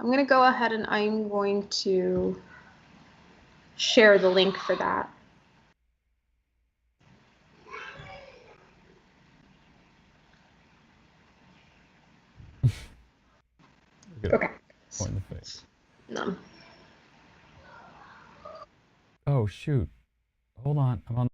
I'm going to go ahead and I'm going to share the link for that. Okay. Point in the face. No. Oh shoot. Hold on. I'm on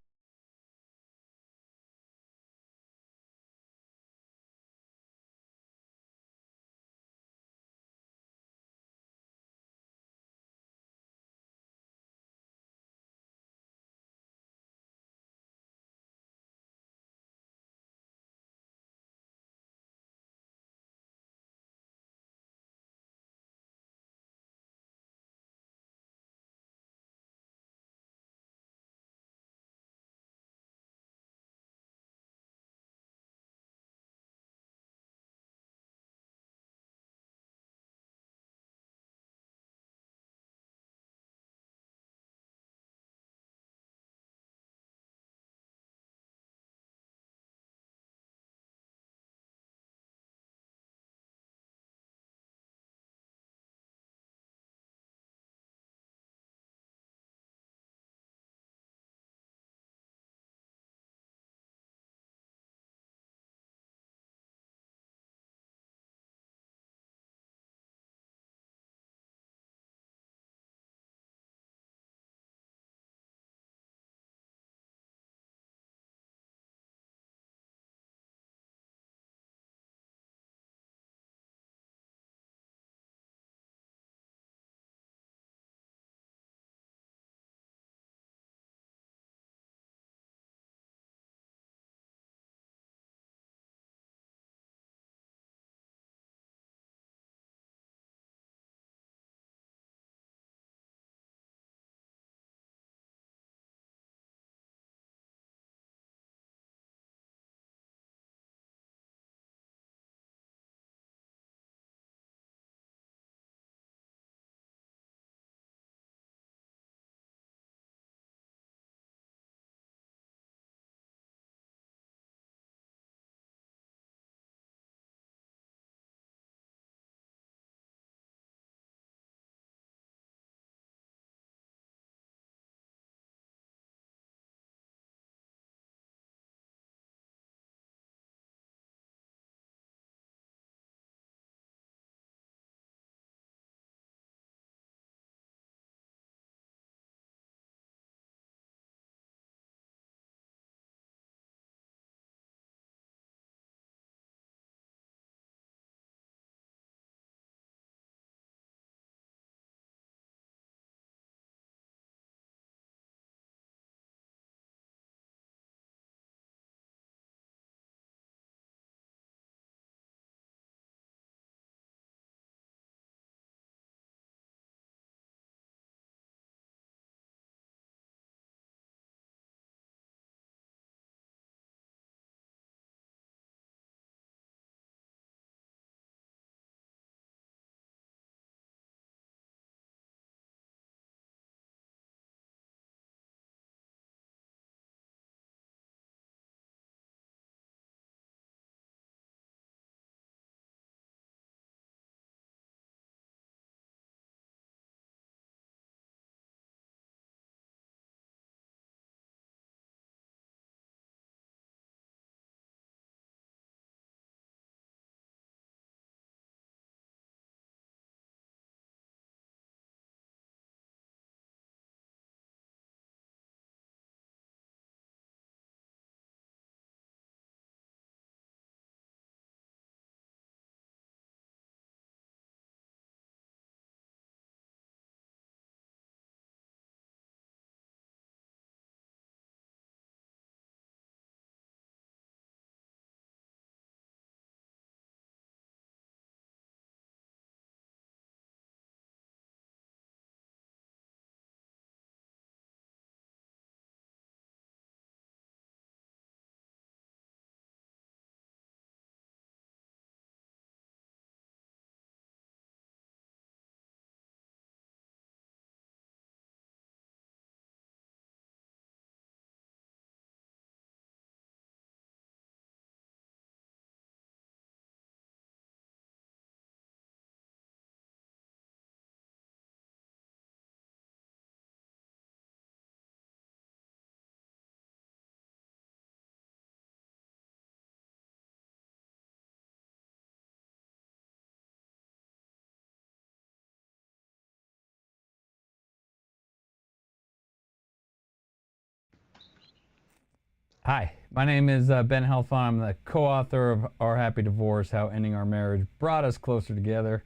Hi, my name is Ben Helfand. I'm the co-author of Our Happy Divorce: How Ending Our Marriage Brought Us Closer Together.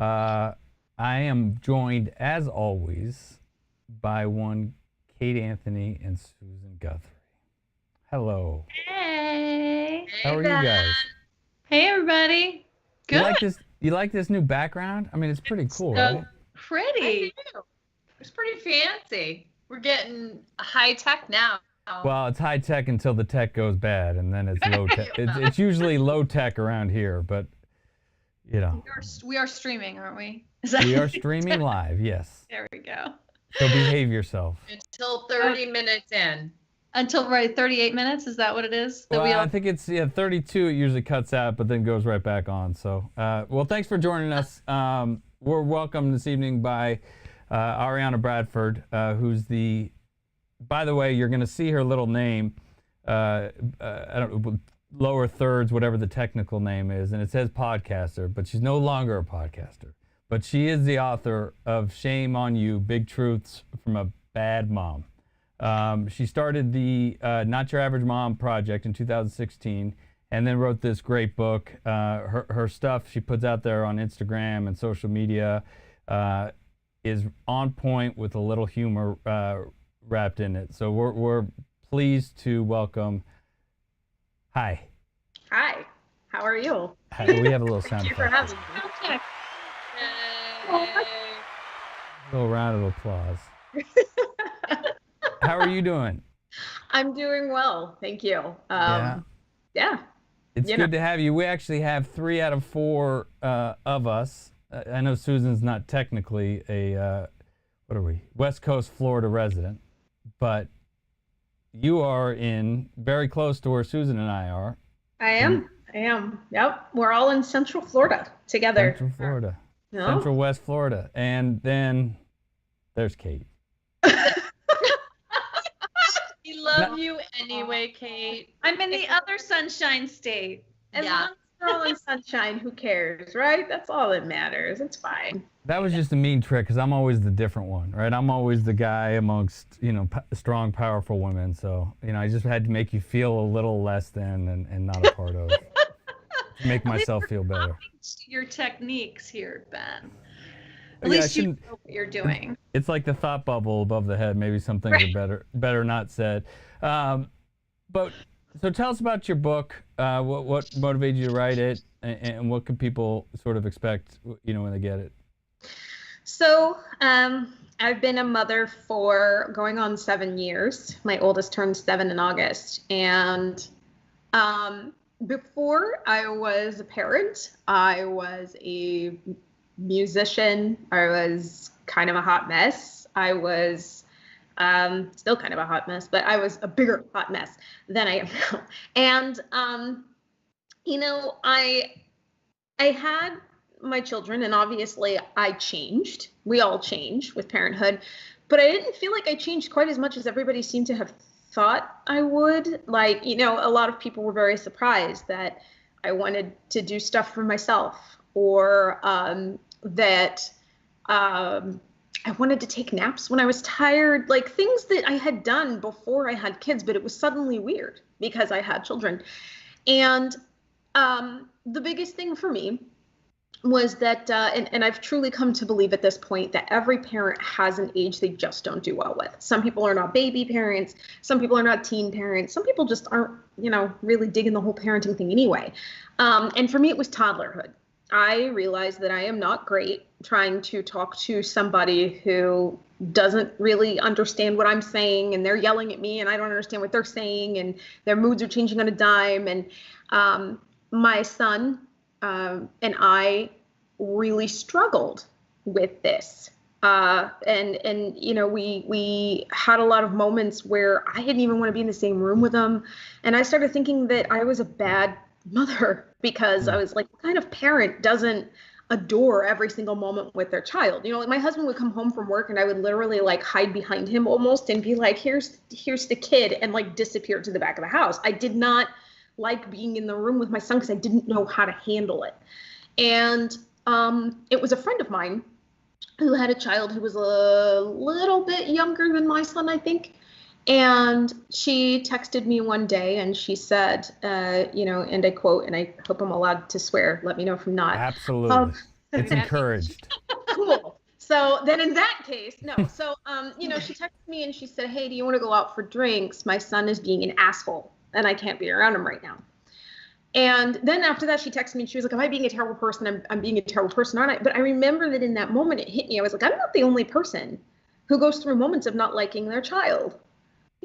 I am joined, as always, by one Kate Anthony and Susan Guthrie. Hello. Hey. How are you guys? Hey, everybody. Good. You like this? You like this new background? I mean, it's pretty cool, So right? pretty. It's pretty fancy. We're getting high tech now. Well, it's high tech until the tech goes bad, and then it's low tech. It's usually low tech around here, but you know. We are streaming, aren't we? We are streaming live, yes. There we go. So behave yourself. Until 30 minutes in. Until 38 minutes, is that what it is? Well, I think it's 32. It usually cuts out, but then goes right back on. So, well, thanks for joining us. We're welcomed this evening by Arianna Bradford, who's the. By the way, you're going to see her little name, I don't know, lower thirds, whatever the technical name is, and it says podcaster, but she's no longer a podcaster. But she is the author of Shame on You: Big Truths from a Bad Mom. She started the Not Your Average Mom project in 2016, and then wrote this great book. Her stuff she puts out there on Instagram and social media is on point with a little humor wrapped in it. So we're pleased to welcome. Hi. Hi. How are you? Hi, we have a little sound Thank you for effect. having me. A little round of applause. How are you doing? I'm doing well, thank you. Yeah. It's You good to have you. We actually have 3 out of 4 of us. I know Susan's not technically a, what are we, West Coast Florida resident, but you are in very close to where Susan and I are. I am. Yep. We're all in Central Florida together. Central Florida. No? Central West Florida. And then there's Kate. We love you anyway, Kate. I'm in the other sunshine state. As Yeah. long as we're all in sunshine, who cares, right? That's all that matters. It's fine. That was just a mean trick because I'm always the different one, right? I'm always the guy amongst, strong, powerful women. So, I just had to make you feel a little less than and not a part of. To make myself feel better. Your techniques here, Ben. At Yeah, least you know what you're doing. It's like the thought bubble above the head. Maybe some things are better not said. But so tell us about your book. What motivated you to write it, and what can people sort of expect, when they get it? So, I've been a mother for going on 7 years. My oldest turned 7 in August. And before I was a parent, I was a musician. I was kind of a hot mess. I was still kind of a hot mess, but I was a bigger hot mess than I am now. And, I had my children, and obviously I changed. We all change with parenthood, but I didn't feel like I changed quite as much as everybody seemed to have thought I would. Like, a lot of people were very surprised that I wanted to do stuff for myself, or that I wanted to take naps when I was tired, like things that I had done before I had kids, but it was suddenly weird because I had children. And the biggest thing for me was that, and I've truly come to believe at this point that every parent has an age they just don't do well with. Some people are not baby parents. Some people are not teen parents. Some people just aren't, really digging the whole parenting thing anyway. And for me, it was toddlerhood. I realized that I am not great trying to talk to somebody who doesn't really understand what I'm saying, and they're yelling at me and I don't understand what they're saying, and their moods are changing on a dime. And my son and I really struggled with this. We had a lot of moments where I didn't even want to be in the same room with him. And I started thinking that I was a bad mother because I was like, what kind of parent doesn't adore every single moment with their child? Like my husband would come home from work and I would literally like hide behind him almost and be like, here's the kid, and like disappear to the back of the house. I did not like being in the room with my son because I didn't know how to handle it. And it was a friend of mine who had a child who was a little bit younger than my son, I think. And she texted me one day and she said, and I quote, and I hope I'm allowed to swear. Let me know if I'm not. Absolutely. It's encouraged. Cool. So then in that case, no. So, she texted me and she said, hey, do you want to go out for drinks? My son is being an asshole and I can't be around him right now. And then after that, she texted me and she was like, am I being a terrible person? I'm being a terrible person, aren't I? But I remember that in that moment, it hit me. I was like, I'm not the only person who goes through moments of not liking their child.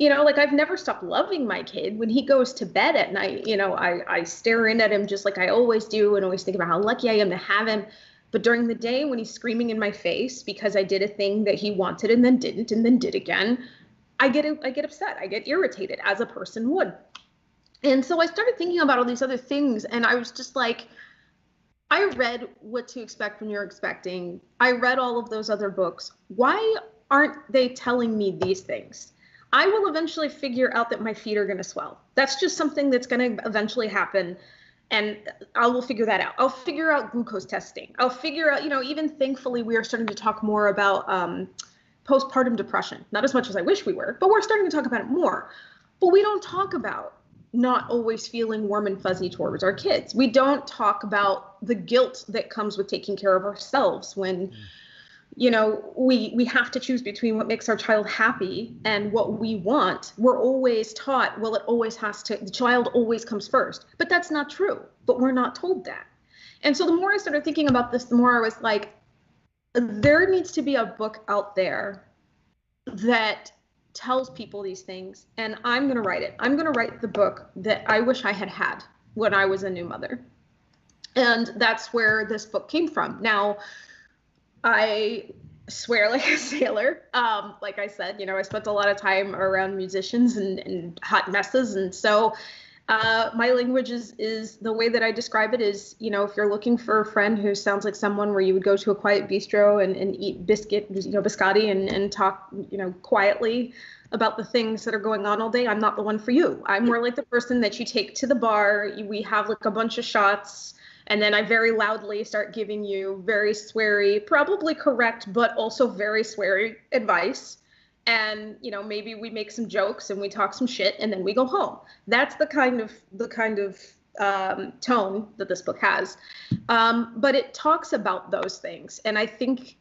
I've never stopped loving my kid. When he goes to bed at night, I stare in at him just like I always do and always think about how lucky I am to have him. But during the day when he's screaming in my face because I did a thing that he wanted and then didn't and then did again, I get upset. I get irritated, as a person would. And so I started thinking about all these other things, and I was just like, I read What to Expect When You're Expecting. I read all of those other books. Why aren't they telling me these things? I will eventually figure out that my feet are going to swell. That's just something that's going to eventually happen. And I will figure that out. I'll figure out glucose testing. I'll figure out, even thankfully, we are starting to talk more about postpartum depression. Not as much as I wish we were, but we're starting to talk about it more. But we don't talk about not always feeling warm and fuzzy towards our kids. We don't talk about the guilt that comes with taking care of ourselves when we have to choose between what makes our child happy and what we want. We're always taught, well, the child always comes first. But that's not true. But we're not told that. And so the more I started thinking about this, the more I was like, there needs to be a book out there that tells people these things. And I'm going to write it. I'm going to write the book that I wish I had had when I was a new mother. And that's where this book came from. Now, I swear like a sailor. Like I said, I spent a lot of time around musicians and hot messes. And so my language is the way that I describe it is, if you're looking for a friend who sounds like someone where you would go to a quiet bistro and eat biscotti and talk, quietly about the things that are going on all day, I'm not the one for you. I'm more like the person that you take to the bar. We have like a bunch of shots. And then I very loudly start giving you very sweary, probably correct, but also very sweary advice. And, maybe we make some jokes and we talk some shit and then we go home. That's the kind of tone that this book has. But it talks about those things. And I think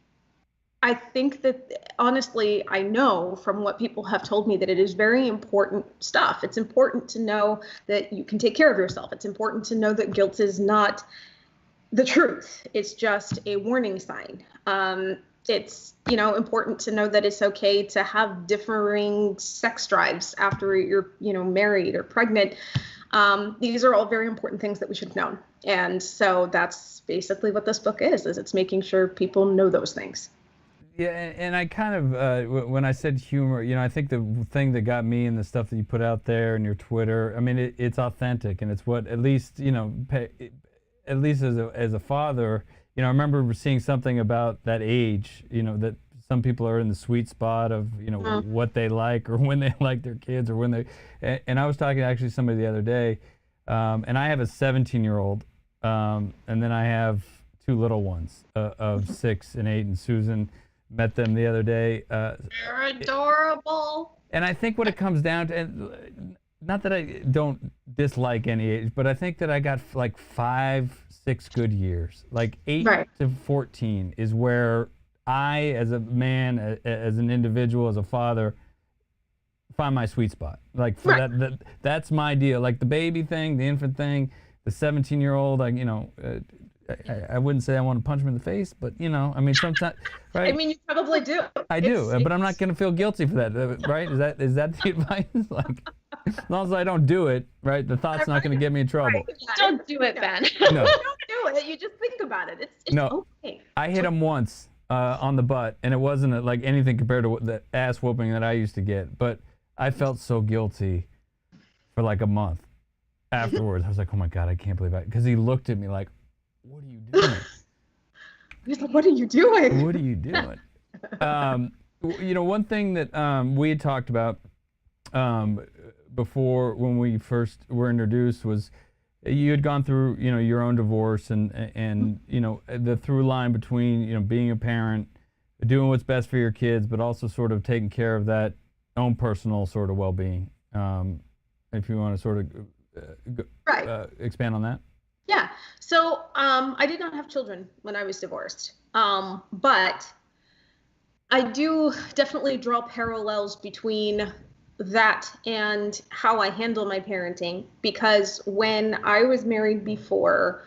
that, honestly, I know from what people have told me that it is very important stuff. It's important to know that you can take care of yourself. It's important to know that guilt is not the truth. It's just a warning sign. It's, important to know that it's okay to have differing sex drives after you're, married or pregnant. These are all very important things that we should have known. And so that's basically what this book is it's making sure people know those things. Yeah, and I kind of, when I said humor, I think the thing that got me and the stuff that you put out there and your Twitter, I mean, it's authentic, and it's what, at least, at least as a father, I remember seeing something about that age, that some people are in the sweet spot of, what they like or when they like their kids or when they, and I was talking to actually somebody the other day, and I have a 17-year-old, and then I have two little ones of 6 and 8, and Susan met them the other day. They're adorable. And I think what it comes down to, and not that I don't dislike any age, but I think that I got like 5, 6 good years. Like 8 to 14 is where I, as a man, as an individual, as a father, find my sweet spot. Like for that's my deal. Like the baby thing, the infant thing, the 17-year-old, like, I wouldn't say I want to punch him in the face, but I mean, sometimes, right? I mean, you probably do. I do, but I'm not going to feel guilty for that, right? Is that the advice? Like, as long as I don't do it, right? The thought's not going to get me in trouble. Don't do it, Ben. No. Don't do it. You just think about it. It's no. Okay. I hit him once on the butt, and it wasn't like anything compared to the ass whooping that I used to get. But I felt so guilty for like a month afterwards. I was like, oh my God, I can't believe it. Because he looked at me like, what are you doing? He's like, what are you doing? What are you doing? One thing that we had talked about before when we first were introduced was you had gone through, your own divorce and the through line between, being a parent, doing what's best for your kids, but also sort of taking care of that own personal sort of well-being. If you want to sort of Right. expand on that. Yeah. So I did not have children when I was divorced, but I do definitely draw parallels between that and how I handle my parenting, because when I was married before,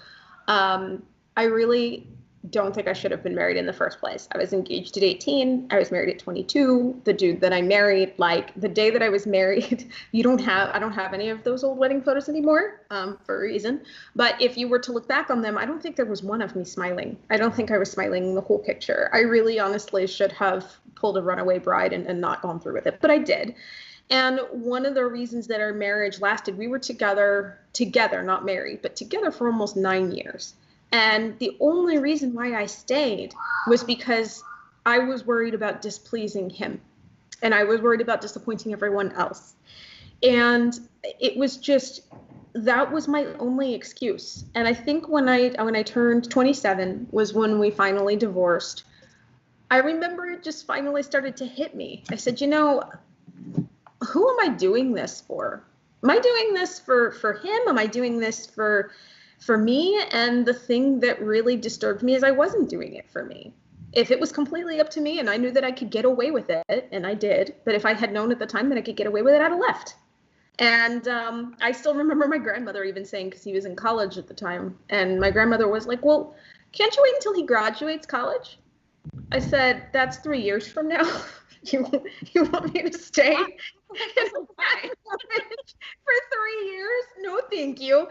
I really don't think I should have been married in the first place. I was engaged at 18. I was married at 22. The dude that I married, like the day that I was married, I don't have any of those old wedding photos anymore, for a reason. But if you were to look back on them, I don't think there was one of me smiling. I don't think I was smiling in the whole picture. I really honestly should have pulled a runaway bride and not gone through with it, but I did. And one of the reasons that our marriage lasted, we were together, not married, but together for almost 9 years. And the only reason why I stayed was because I was worried about displeasing him. And I was worried about disappointing everyone else. And it was just, that was my only excuse. And I think when I turned 27 was when we finally divorced. I remember it just finally started to hit me. I said, you know, who am I doing this for? Am I doing this for him? Am I doing this for me? And the thing that really disturbed me is I wasn't doing it for me. If it was completely up to me and I knew that I could get away with it, and I did, but if I had known at the time that I could get away with it, I'd have left. And I still remember my grandmother even saying, because he was in college at the time, and my grandmother was like, well, can't you wait until he graduates college? I said, that's 3 years from now. You want me to stay for 3 years? No, thank you.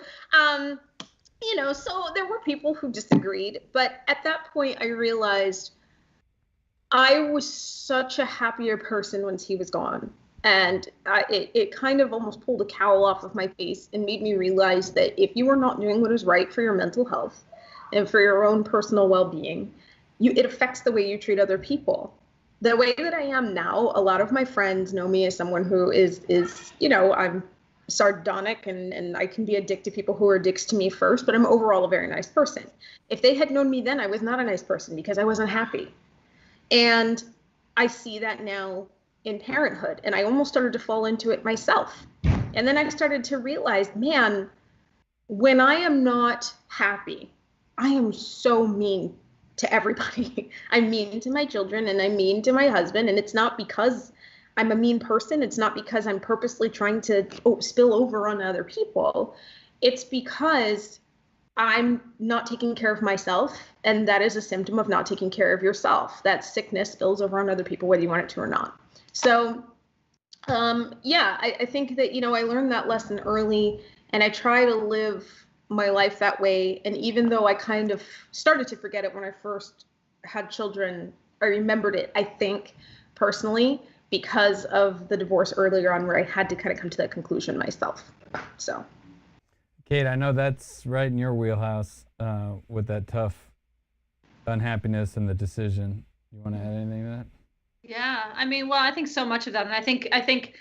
You know, so there were people who disagreed, but at that point I realized I was such a happier person once he was gone. And it kind of almost pulled a cowl off of my face and made me realize that if you are not doing what is right for your mental health and for your own personal well-being, it affects the way you treat other people. The way that I am now, a lot of my friends know me as someone who is, you know, I'm sardonic and I can be a dick to people who are dicks to me first, but I'm overall a very nice person. If they had known me then, I was not a nice person because I wasn't happy. And I see that now in parenthood, and I almost started to fall into it myself. And then I started to realize, man, when I am not happy, I am so mean to everybody. I'm mean to my children and I'm mean to my husband. And it's not because I'm a mean person. It's not because I'm purposely trying to spill over on other people. It's because I'm not taking care of myself. And that is a symptom of not taking care of yourself. That sickness spills over on other people, whether you want it to or not. So, yeah, I think that, you know, I learned that lesson early and I try to live my life that way. And even though I kind of started to forget it when I first had children, I remembered it, I think, personally, because of the divorce earlier on where I had to kind of come to that conclusion myself. So. Kate, I know that's right in your wheelhouse with that tough unhappiness and the decision. You want to add anything to that? Yeah, I mean, well, I think so much of that. And I think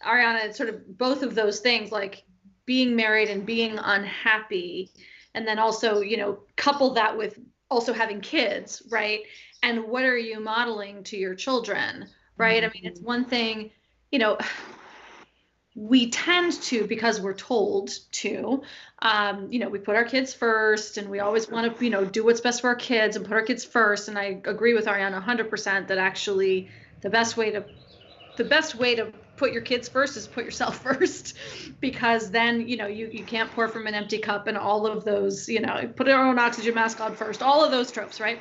Arianna, sort of both of those things, like being married and being unhappy, and then also, you know, couple that with also having kids, right? And what are you modeling to your children, right? I mean, it's one thing, you know, we tend to, because we're told to, you know, we put our kids first and we always want to, you know, do what's best for our kids and put our kids first. And I agree with Arianna 100% that actually the best way to put your kids first is put yourself first, because then, you know, you can't pour from an empty cup and all of those, you know, put our own oxygen mask on first, all of those tropes, right?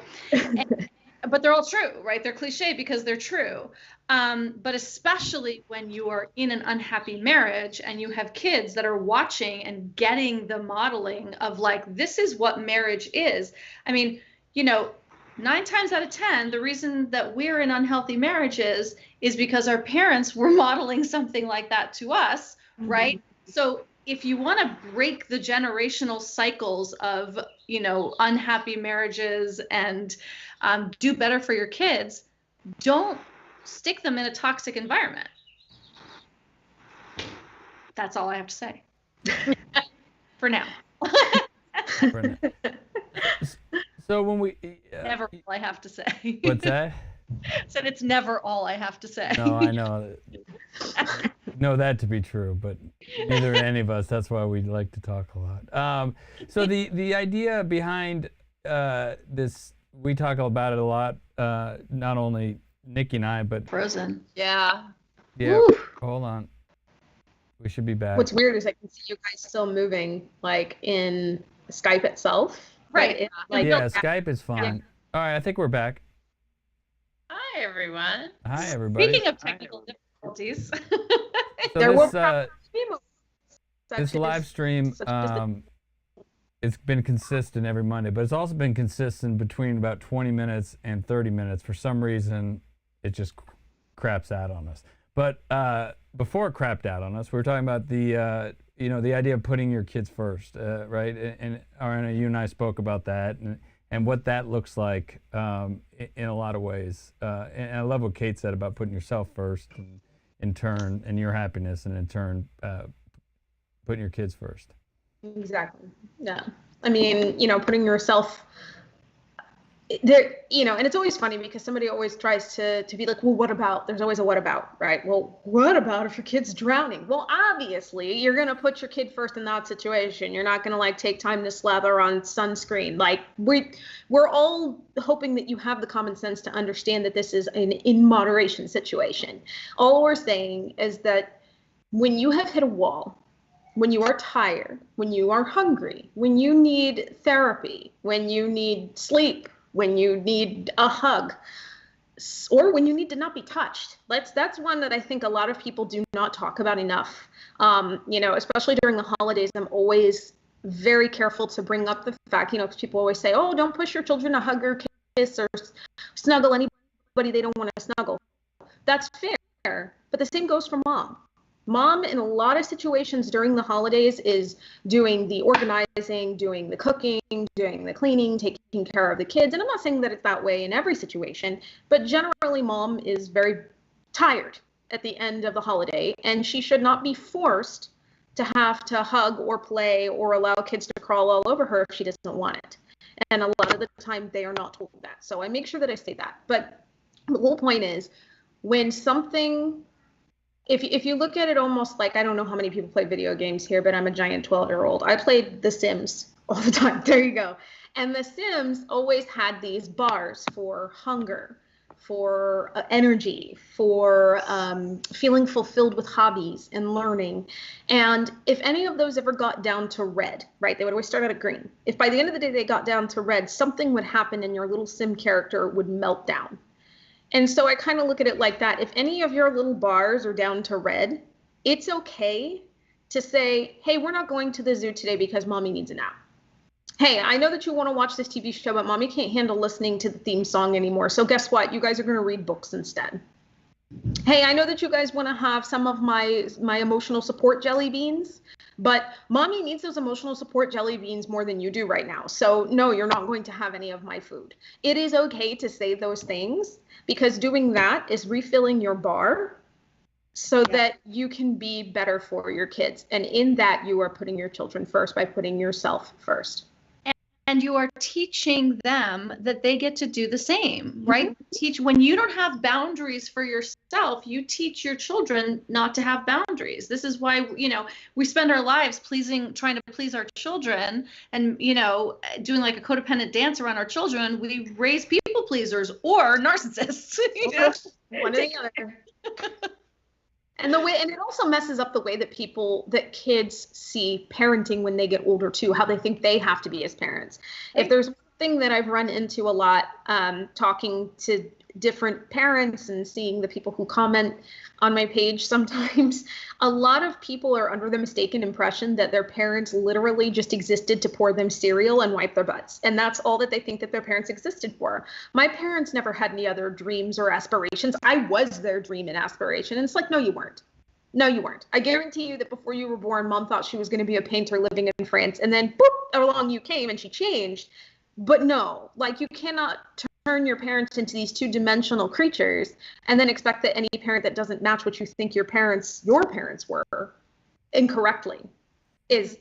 But they're all true, right? They're cliche because they're true. But especially when you are in an unhappy marriage and you have kids that are watching and getting the modeling of like, this is what marriage is. I mean, you know, 9 times out of 10, the reason that we're in unhealthy marriages is because our parents were modeling something like that to us, right? So if you want to break the generational cycles of, you know, unhappy marriages and do better for your kids, don't stick them in a toxic environment. That's all I have to say. For now. For now. So when we never all I have to say. What's that? Said it's never all I have to say. No, I know. know that to be true, but neither any of us. That's why we like to talk a lot. So the idea behind this, we talk about it a lot. Not only Nikki and I, but Frozen. Yeah. yeah. Woo. Hold on, we should be back. What's weird is I can see you guys still moving, like in Skype itself. Right. But like, Yeah, Skype is fine. All right, I think we're back. Hi, everyone. Hi, everybody. Speaking of technical difficulties. So there this, will this live stream, it's been consistent every Monday, but it's also been consistent between about 20 minutes and 30 minutes. For some reason, it just craps out on us. But before it crapped out on us, we were talking about the, the idea of putting your kids first, right? And Arianna, you and I spoke about that and what that looks like in a lot of ways. And I love what Kate said about putting yourself first, and in turn, and your happiness, and in turn, putting your kids first. Exactly. Yeah. I mean, putting yourself there, and it's always funny because somebody always tries to be like, well, what about? There's always a what about, right? Well, what about if your kid's drowning? Well, obviously, you're going to put your kid first in that situation. You're not going to like take time to slather on sunscreen. Like we're all hoping that you have the common sense to understand that this is an in moderation situation. All we're saying is that when you have hit a wall, when you are tired, when you are hungry, when you need therapy, when you need sleep, when you need a hug, or when you need to not be touched. That's one that I think a lot of people do not talk about enough. Especially during the holidays, I'm always very careful to bring up the fact, because people always say, oh, don't push your children to hug or kiss or snuggle anybody they don't want to snuggle. That's fair, but the same goes for mom. Mom, in a lot of situations during the holidays, is doing the organizing, doing the cooking, doing the cleaning, taking care of the kids. And I'm not saying that it's that way in every situation, but generally mom is very tired at the end of the holiday, and she should not be forced to have to hug or play or allow kids to crawl all over her if she doesn't want it. And a lot of the time they are not told that. So I make sure that I say that. But the whole point is, when something... If you look at it almost like, I don't know how many people play video games here, but I'm a giant 12-year-old. I played The Sims all the time. There you go. And The Sims always had these bars for hunger, for energy, for feeling fulfilled with hobbies and learning. And if any of those ever got down to red, right, they would always start out at green. If by the end of the day they got down to red, something would happen and your little Sim character would melt down. And so I kind of look at it like that. If any of your little bars are down to red, it's okay to say, hey, we're not going to the zoo today because mommy needs a nap. Hey, I know that you want to watch this TV show, but mommy can't handle listening to the theme song anymore. So guess what? You guys are going to read books instead. Hey, I know that you guys want to have some of my emotional support jelly beans, but mommy needs those emotional support jelly beans more than you do right now. So no, you're not going to have any of my food. It is okay to say those things, because doing that is refilling your bar so that you can be better for your kids. And in that, you are putting your children first by putting yourself first. And you are teaching them that they get to do the same, right? When you don't have boundaries for yourself, you teach your children not to have boundaries. This is why, we spend our lives trying to please our children and, doing like a codependent dance around our children. We raise people pleasers or narcissists. One or the other. And it also messes up the way that kids see parenting when they get older too, how they think they have to be as parents. Right. If there's one thing that I've run into a lot, talking to different parents and seeing the people who comment on my page sometimes, a lot of people are under the mistaken impression that their parents literally just existed to pour them cereal and wipe their butts. And that's all that they think that their parents existed for. My parents never had any other dreams or aspirations. I was their dream and aspiration. And it's like, no, you weren't. No, you weren't. I guarantee you that before you were born, mom thought she was going to be a painter living in France. And then boop, along you came and she changed. But no, like, you cannot turn your parents into these two-dimensional creatures and then expect that any parent that doesn't match what you think your parents were incorrectly is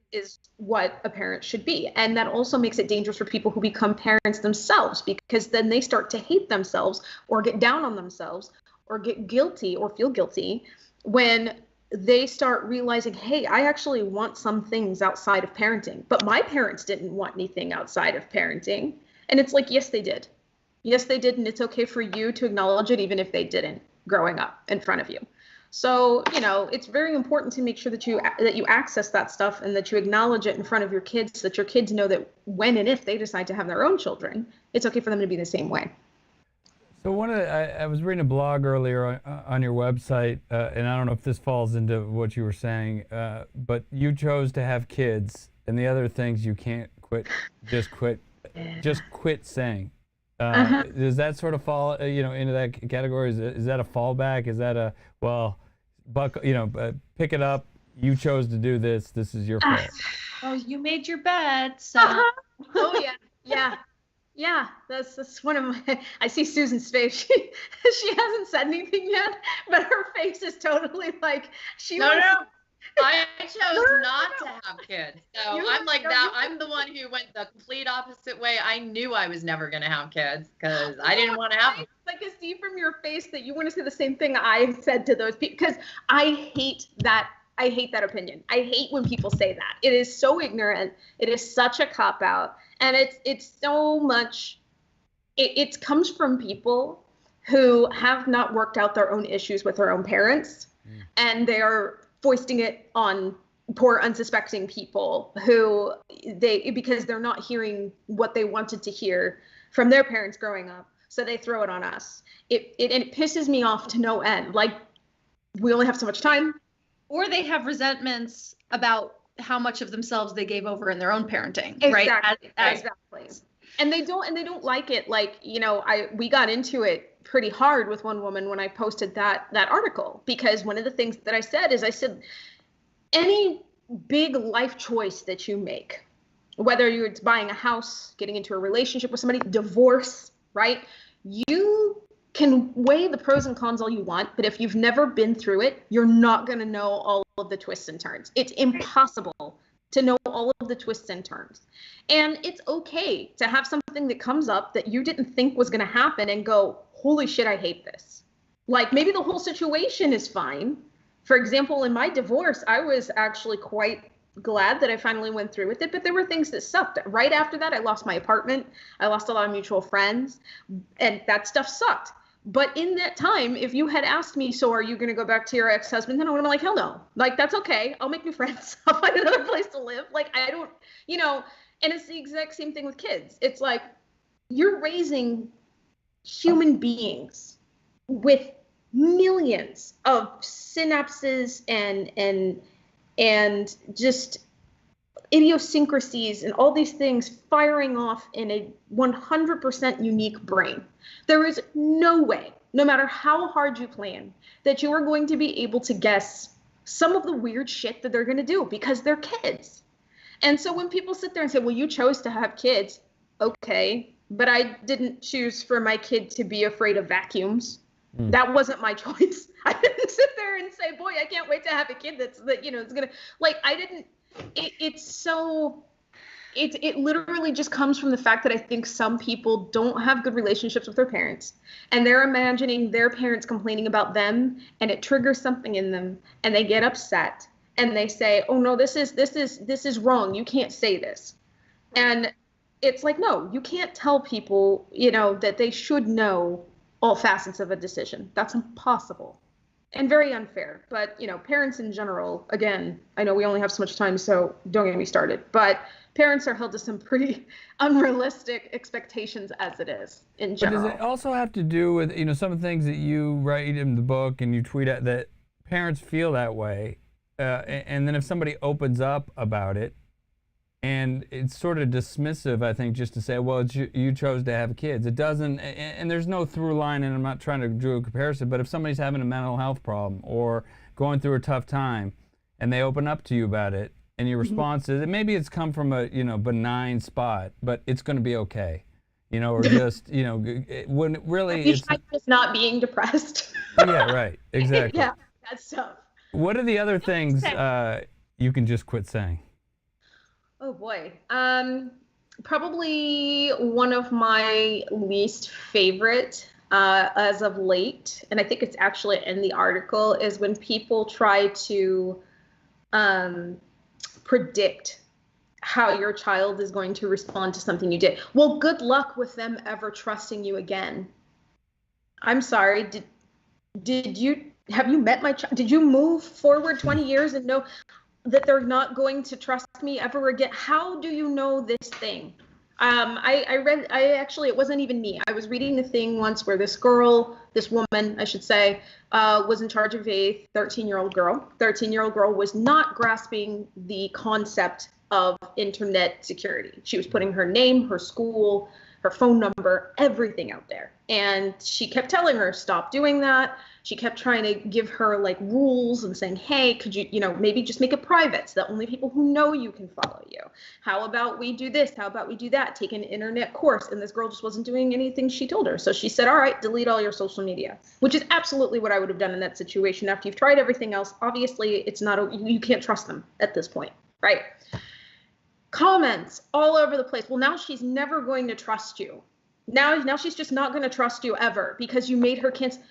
what a parent should be. And that also makes it dangerous for people who become parents themselves, because then they start to hate themselves or get down on themselves or get guilty or feel guilty when they start realizing, hey, I actually want some things outside of parenting, but my parents didn't want anything outside of parenting. And it's like, yes, they did. Yes, they did. And it's okay for you to acknowledge it, even if they didn't growing up in front of you. So, it's very important to make sure that you access that stuff and that you acknowledge it in front of your kids, so that your kids know that when and if they decide to have their own children, it's okay for them to be the same way. So I was reading a blog earlier on your website, and I don't know if this falls into what you were saying, but you chose to have kids, and the other things you can't just quit saying. Does that sort of fall, into that category? Is that a fallback? Is that pick it up. You chose to do this. This is your fault. Oh, you made your bed, so. Oh yeah. Yeah, that's one of my. I see Susan's face. She hasn't said anything yet, but her face is totally like she. No. I chose not to have kids, so I'm like that. I'm the one who went the complete opposite way. I knew I was never going to have kids because I didn't want to have them. I can see from your face that you want to say the same thing I said to those people, because I hate that. I hate that opinion. I hate when people say that. It is so ignorant. It is such a cop out. And it's so much, it comes from people who have not worked out their own issues with their own parents, and they are foisting it on poor unsuspecting people because they're not hearing what they wanted to hear from their parents growing up, so they throw it on us. It pisses me off to no end. Like, we only have so much time. Or they have resentments about how much of themselves they gave over in their own parenting, exactly. right? Exactly. And they don't like it. Like, we got into it pretty hard with one woman when I posted that article, because one of the things that I said, any big life choice that you make, whether you're buying a house, getting into a relationship with somebody, divorce, right? You can weigh the pros and cons all you want, but if you've never been through it, you're not going to know all of the twists and turns. It's impossible to know all of the twists and turns. And it's okay to have something that comes up that you didn't think was going to happen and go, holy shit, I hate this. Like, maybe the whole situation is fine. For example, in my divorce, I was actually quite glad that I finally went through with it, but there were things that sucked. Right after that, I lost my apartment. I lost a lot of mutual friends, and that stuff sucked. But in that time, if you had asked me, so are you going to go back to your ex-husband? Then I would have been like, hell no. Like, that's okay. I'll make new friends. I'll find another place to live. Like, I don't, and it's the exact same thing with kids. It's like, you're raising human beings with millions of synapses and just idiosyncrasies and all these things firing off in a 100% unique brain. There is no way, no matter how hard you plan, that you are going to be able to guess some of the weird shit that they're going to do, because they're kids. And so when people sit there and say, well, you chose to have kids, okay, but I didn't choose for my kid to be afraid of vacuums. That wasn't my choice. I didn't sit there and say, boy, I can't wait to have a kid it's going to, like, I didn't. It literally just comes from the fact that I think some people don't have good relationships with their parents, and they're imagining their parents complaining about them, and it triggers something in them, and they get upset, and they say, oh no, this is wrong. You can't say this. And it's like, no, you can't tell people, that they should know all facets of a decision. That's impossible. And very unfair. But, parents in general, again, I know we only have so much time, so don't get me started. But parents are held to some pretty unrealistic expectations as it is in general. But does it also have to do with, some of the things that you write in the book and you tweet at, that parents feel that way? And then if somebody opens up about it, and it's sort of dismissive, I think, just to say, well, you chose to have kids. It doesn't, and there's no through line, and I'm not trying to draw a comparison, but if somebody's having a mental health problem or going through a tough time, and they open up to you about it, and your response is, maybe it's come from a, benign spot, but it's going to be okay, or just, when really it's just not being depressed. Yeah, right, exactly. Yeah, that's tough. What are the other things you can just quit saying? Oh boy. Probably one of my least favorite as of late, and I think it's actually in the article, is when people try to predict how your child is going to respond to something you did. Well, good luck with them ever trusting you again. I'm sorry. Have you met my child? Did you move forward 20 years and know that they're not going to trust me ever again? How do you know this thing? It wasn't even me. I was reading a thing once where this woman, I should say, was in charge of a 13-year-old girl. 13-year-old girl was not grasping the concept of internet security. She was putting her name, her school, her phone number, everything out there. And she kept telling her, stop doing that. She kept trying to give her like rules and saying, hey, could you, maybe just make it private so that only people who know you can follow you. How about we do this? How about we do that? Take an internet course. And this girl just wasn't doing anything she told her. So she said, all right, delete all your social media, which is absolutely what I would have done in that situation. After you've tried everything else, obviously you can't trust them at this point, right? Comments all over the place. Well, now she's never going to trust you. Now she's just not going to trust you ever because you made her cancel.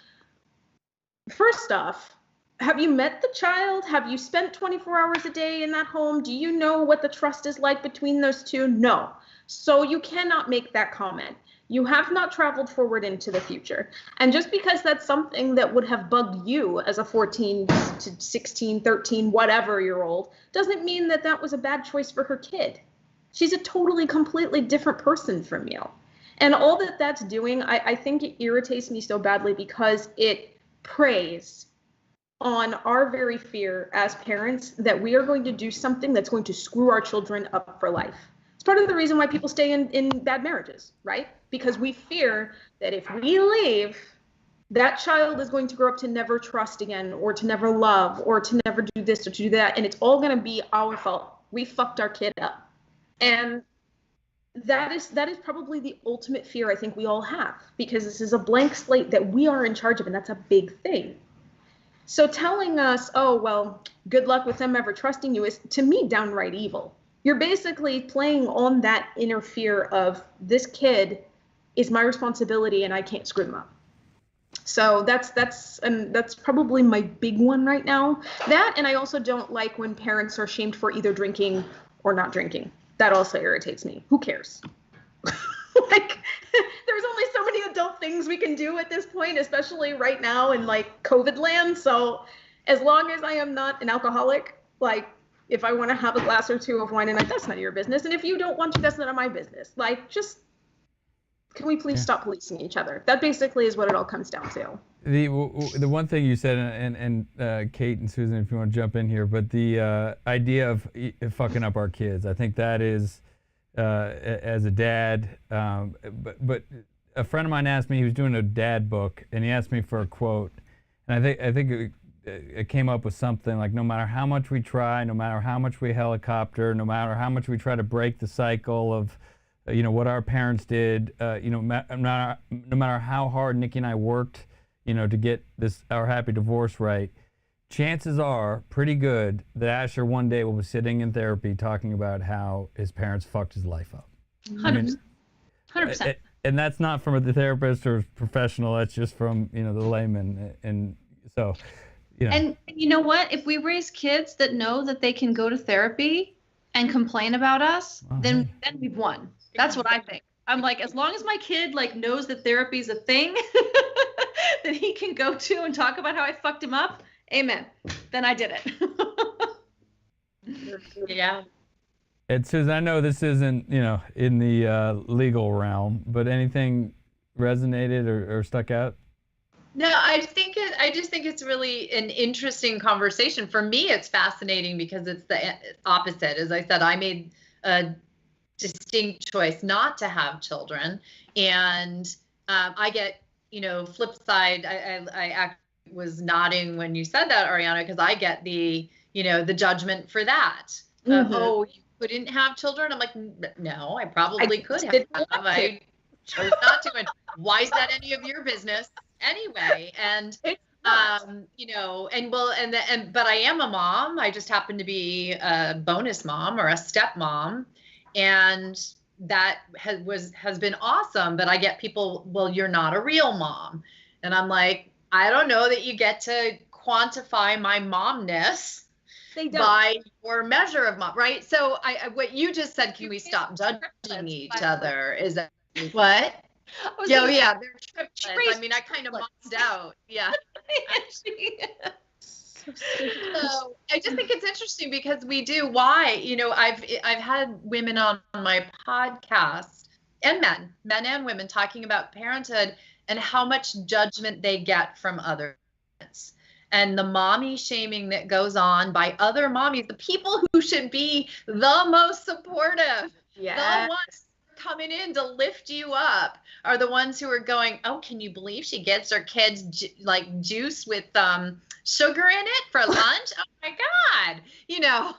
First off, have you met the child? Have you spent 24 hours a day in that home? Do you know what the trust is like between those two? No. So you cannot make that comment. You have not traveled forward into the future. And just because that's something that would have bugged you as a 14 to 16, 13, whatever year old, doesn't mean that that was a bad choice for her kid. She's a totally, completely different person from you. And all that that's doing, I think it irritates me so badly because it preys on our very fear as parents that we are going to do something that's going to screw our children up for life. It's part of the reason why people stay in bad marriages, right? Because we fear that if we leave, that child is going to grow up to never trust again, or to never love, or to never do this or to do that. And it's all going to be our fault. We fucked our kid up. And that is probably the ultimate fear I think we all have, because this is a blank slate that we are in charge of, and that's a big thing. So telling us, oh, well, good luck with them ever trusting you is, to me, downright evil. You're basically playing on that inner fear of, this kid is my responsibility and I can't screw them up. So that's probably my big one right now. That, and I also don't like when parents are shamed for either drinking or not drinking. That also irritates me. Who cares? Like, there's only so many adult things we can do at this point, especially right now in like COVID land. So as long as I am not an alcoholic, like if I want to have a glass or two of wine a night, that's none of your business. And if you don't want to, that's none of my business. Like, just, can we please stop policing each other? That basically is what it all comes down to. The one thing you said, and Kate and Susan, if you want to jump in here, but the idea of fucking up our kids, I think that is, as a dad, but a friend of mine asked me, he was doing a dad book, and he asked me for a quote, and I think it came up with something like, no matter how much we try, no matter how much we helicopter, no matter how much we try to break the cycle of what our parents did, no matter how hard Nikki and I worked, to get our happy divorce right, chances are pretty good that Asher one day will be sitting in therapy talking about how his parents fucked his life up. 100%. 100%. And that's not from a therapist or professional. That's just from the layman. And so, And you know what? If we raise kids that know that they can go to therapy and complain about us, then we've won. That's what I think. I'm like, as long as my kid knows that therapy is a thing that he can go to and talk about how I fucked him up, amen. Then I did it. Yeah. And Susan, I know this isn't, in the legal realm, but anything resonated or stuck out? No, I just think it's really an interesting conversation. For me, it's fascinating because it's the opposite. As I said, I made a distinct choice not to have children, and I get, flip side. I was nodding when you said that, Arianna, because I get the judgment for that. Oh, you couldn't have children? I'm like, no, I probably could have. I chose not to. And why is that any of your business anyway? And but I am a mom. I just happen to be a bonus mom or a stepmom, and that has been awesome. But I get people, well, you're not a real mom. And I'm like, I don't know that you get to quantify my momness by your measure of mom, right? So what you just said, can we stop judging each other? Is that what? Yeah, they're triplets. I mean, I kind of mocked out. Yeah. So I just think it's interesting because we do. Why? You know, I've had women on my podcast, and men and women, talking about parenthood and how much judgment they get from other parents, and the mommy shaming that goes on by other mommies, the people who should be the most supportive, the ones coming in to lift you up, are the ones who are going, oh, can you believe she gets her kids like juice with sugar in it for lunch? Oh my God, you know.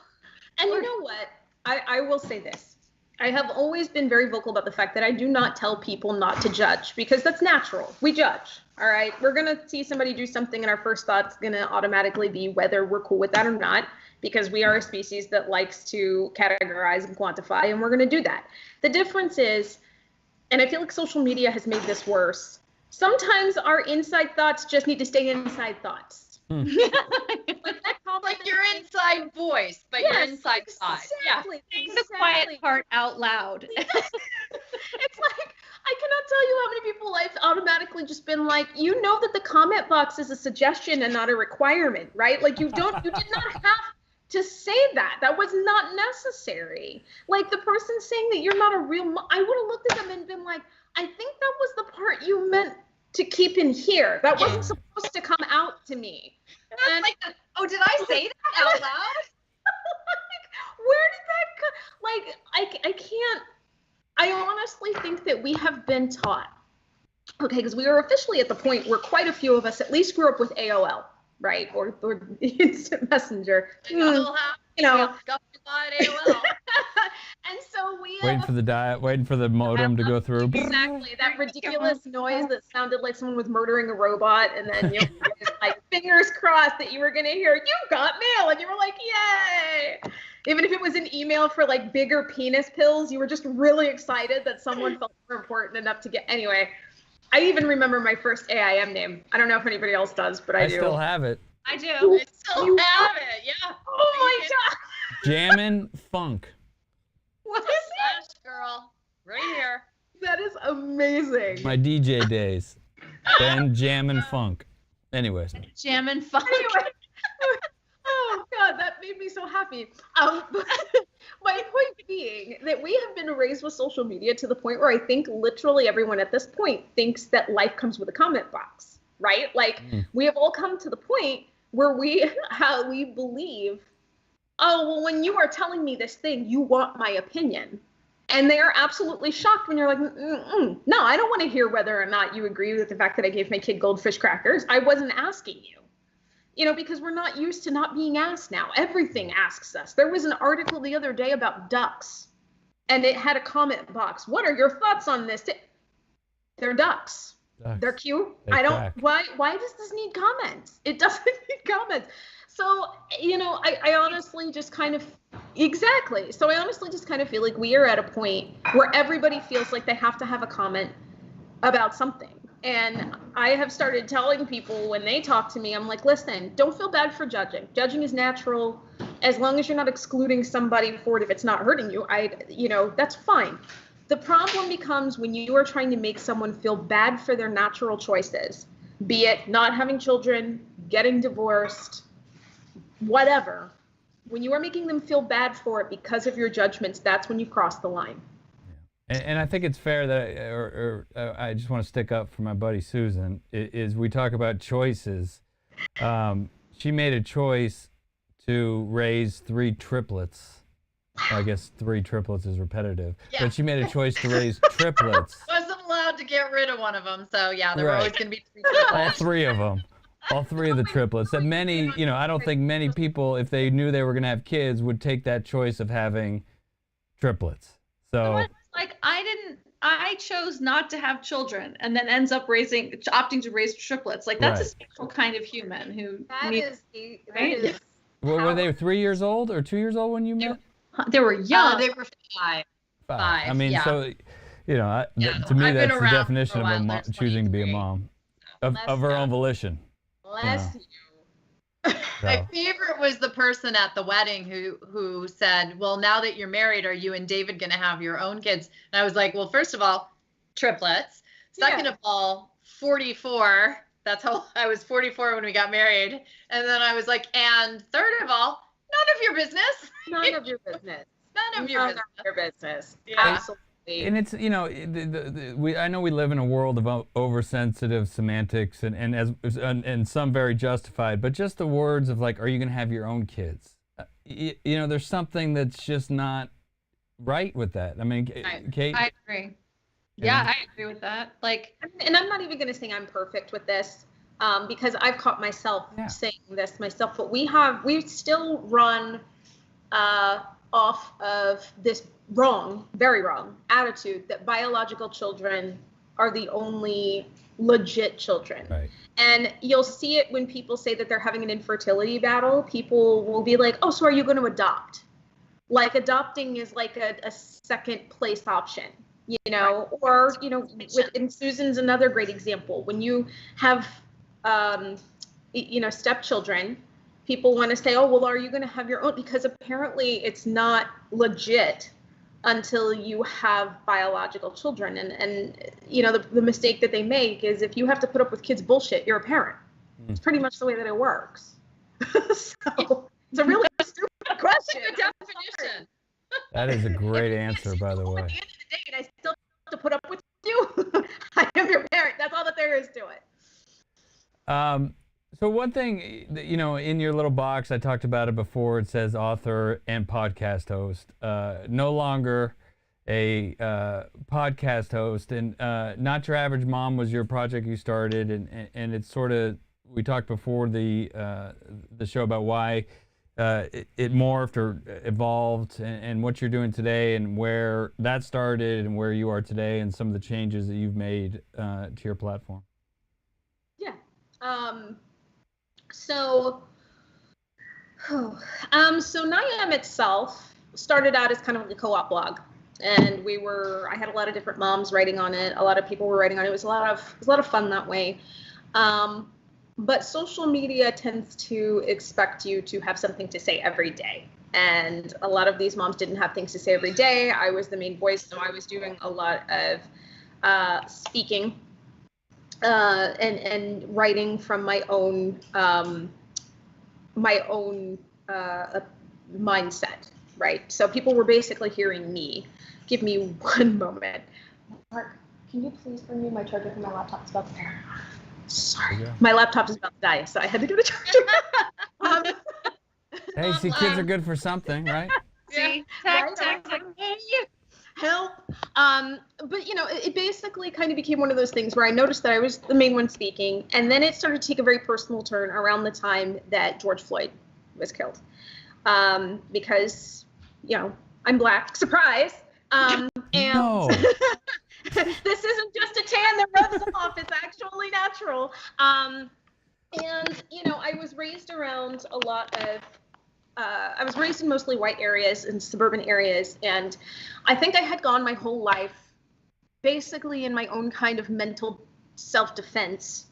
And you know what? I will say this. I have always been very vocal about the fact that I do not tell people not to judge, because that's natural. We judge. All right. We're going to see somebody do something and our first thought's going to automatically be whether we're cool with that or not, because we are a species that likes to categorize and quantify, and we're going to do that. The difference is, and I feel like social media has made this worse, sometimes our inside thoughts just need to stay inside thoughts. Like your inside voice, but your inside thought. Exactly. Saying the quiet part out loud. It's like, I cannot tell you how many people I've automatically just been like, you know that the comment box is a suggestion and not a requirement, right? Like you did not have to say that. That was not necessary. Like the person saying that you're not a real mom, I would have looked at them and been like, I think that was the part you meant to keep in here. That wasn't supposed to come out to me. And like, oh, did I say that out loud? Like, where did that come? Like, I can't. I honestly think that we have been taught. Okay, because we are officially at the point where quite a few of us at least grew up with AOL, right? Or Instant Messenger. You know. Got a lot of AOL. And so we waiting for the modem to go through. Exactly, that ridiculous noise that sounded like someone was murdering a robot, and then you like fingers crossed that you were gonna hear "you got mail," and you were like, "Yay!" Even if it was an email for like bigger penis pills, you were just really excited that someone felt more important enough to get. Anyway, I even remember my first AIM name. I don't know if anybody else does, but I do. I still have it. I do. I still have it. Yeah. Oh my God. Jammin' Funk. What is it? Girl, right here. That is amazing. My DJ days. Then Jammin' Funk. Anyways. Jammin' Funk. Anyway. Oh God, that made me so happy. My point being that we have been raised with social media to the point where I think literally everyone at this point thinks that life comes with a comment box, right? Like we have all come to the point where we believe, oh, well, when you are telling me this thing, you want my opinion. And they are absolutely shocked when you're like, no, I don't want to hear whether or not you agree with the fact that I gave my kid goldfish crackers. I wasn't asking you. You know, because we're not used to not being asked now. Everything asks us. There was an article the other day about ducks, and it had a comment box. What are your thoughts on this? They're ducks. They're cute. Why does this need comments? It doesn't need comments. So, you know, I honestly just kind of, exactly. So I honestly just kind of feel like we are at a point where everybody feels like they have to have a comment about something. And I have started telling people when they talk to me, I'm like, listen, don't feel bad for judging. Judging is natural. As long as you're not excluding somebody for it, if it's not hurting you, that's fine. The problem becomes when you are trying to make someone feel bad for their natural choices, be it not having children, getting divorced, whatever. When you are making them feel bad for it because of your judgments, that's when you've crossed the line. And I think it's fair that, I just want to stick up for my buddy Susan, is we talk about choices. She made a choice to raise 3 triplets. I guess 3 triplets is repetitive, but she made a choice to raise triplets. Wasn't allowed to get rid of one of them, so yeah, there were always going to be 3 triplets. All 3 of them. All 3 of the triplets. That many, I don't think many people, if they knew they were going to have kids, would take that choice of having triplets. So like I chose not to have children and then ends up opting to raise triplets. Like that's a special kind of human who Were they 3 years old or 2 years old when you met? They were young. They were 5. 5. I mean, yeah. so, you know, Yeah, to me, I've been that's the around definition for a of while. a There's choosing to be a 23. mom of her own volition. Bless you. My favorite was the person at the wedding who said, well, now that you're married, are you and David going to have your own kids? And I was like, well, first of all, triplets. Second of all, 44. That's how I was 44 when we got married. And then I was like, and third of all, none of your business. None of your business. None of your business. Yeah. Absolutely. And it's, you know, I know we live in a world of oversensitive semantics and some very justified, but just the words of like, are you going to have your own kids? You know, there's something that's just not right with that. I mean, Kate? I agree. Yeah, I agree with that. Like, and I'm not even going to say I'm perfect with this, because I've caught myself saying this myself, but we still run off of this very wrong attitude that biological children are the only legit children. Right. And you'll see it when people say that they're having an infertility battle. People will be like, oh, so are you going to adopt? Like adopting is like a second place option, you know, or, you know, and Susan's another great example. When you have, you know, stepchildren, people want to say, oh, well, are you going to have your own? Because apparently it's not legit until you have biological children. And you know, the mistake that they make is if you have to put up with kids' bullshit, you're a parent. It's pretty much the way that it works. So it's a really stupid question. That's a good definition. That is a great answer, by the way. At the end of the day, and I still have to put up with you. I am your parent. That's all that there is to it. So one thing, you know, in your little box, I talked about it before, it says author and podcast host. No longer a podcast host, and Not Your Average Mom was your project you started, and it's sort of, we talked before the show about why it morphed or evolved, and what you're doing today, and where that started, and where you are today, and some of the changes that you've made to your platform. Yeah. So NYAM itself started out as kind of like a co-op blog, and I had a lot of different moms writing on it. A lot of people were writing on it. It was a lot of fun that way. But social media tends to expect you to have something to say every day. And a lot of these moms didn't have things to say every day. I was the main voice, so I was doing a lot of speaking and writing from my own mindset, right? So people were basically hearing me. Give me one moment. Mark, can you please bring me my charger for my laptop? It's about to die. Sorry, my laptop is about to die, so I had to get a charger. Hey, see, kids are good for something, right? see, help. But you know, it basically kind of became one of those things where I noticed that I was the main one speaking, and then it started to take a very personal turn around the time that George Floyd was killed. Because, you know, I'm Black, surprise. And No. this isn't just a tan that rubs off, it's actually natural. And, you know, I was raised around a lot of, I was raised in mostly white areas and suburban areas. And I think I had gone my whole life basically in my own kind of mental self-defense,